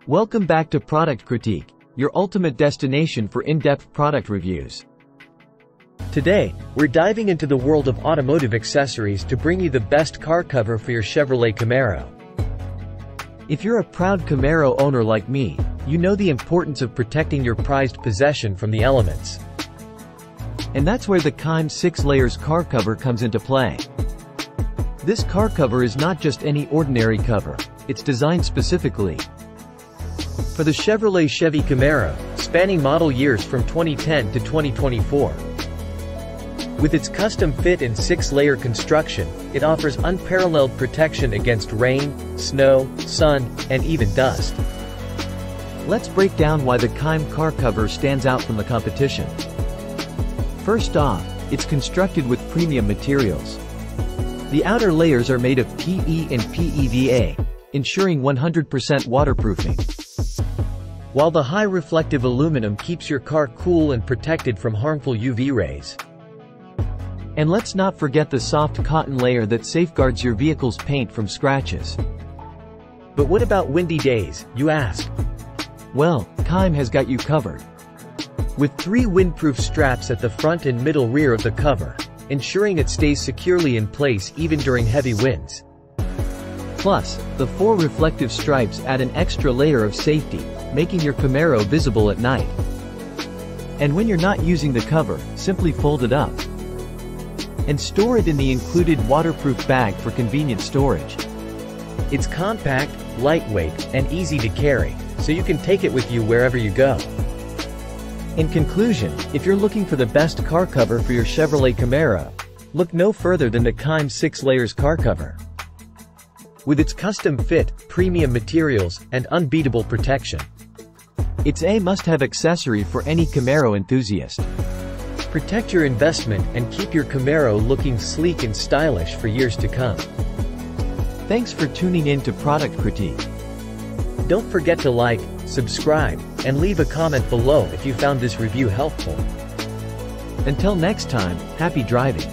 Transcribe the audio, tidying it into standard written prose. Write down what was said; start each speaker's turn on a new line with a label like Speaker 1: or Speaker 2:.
Speaker 1: Welcome back to Product Critique, your ultimate destination for in-depth product reviews.
Speaker 2: Today, we're diving into the world of automotive accessories to bring you the best car cover for your Chevrolet Camaro.
Speaker 1: If you're a proud Camaro owner like me, you know the importance of protecting your prized possession from the elements. And that's where the Kayme 6 layers car cover comes into play. This car cover is not just any ordinary cover, it's designed specifically for the Chevrolet Chevy Camaro, spanning model years from 2010 to 2024. With its custom fit and 6-layer construction, it offers unparalleled protection against rain, snow, sun, and even dust. Let's break down why the Kayme car cover stands out from the competition. First off, it's constructed with premium materials. The outer layers are made of PE and PEVA, ensuring 100% waterproofing, while the high reflective aluminum keeps your car cool and protected from harmful UV rays. And let's not forget the soft cotton layer that safeguards your vehicle's paint from scratches.
Speaker 2: But what about windy days, you ask?
Speaker 1: Well, Kayme has got you covered.
Speaker 2: With 3 windproof straps at the front and middle rear of the cover, ensuring it stays securely in place even during heavy winds.
Speaker 1: Plus, the 4 reflective stripes add an extra layer of safety, making your Camaro visible at night. And when you're not using the cover, simply fold it up and store it in the included waterproof bag for convenient storage.
Speaker 2: It's compact, lightweight, and easy to carry, so you can take it with you wherever you go.
Speaker 1: In conclusion, if you're looking for the best car cover for your Chevrolet Camaro, look no further than the Kayme 6 layers car cover. With its custom fit, premium materials, and unbeatable protection, it's a must-have accessory for any Camaro enthusiast.
Speaker 2: Protect your investment and keep your Camaro looking sleek and stylish for years to come.
Speaker 1: Thanks for tuning in to Product Critique.
Speaker 2: Don't forget to like, subscribe, and leave a comment below if you found this review helpful.
Speaker 1: Until next time, happy driving.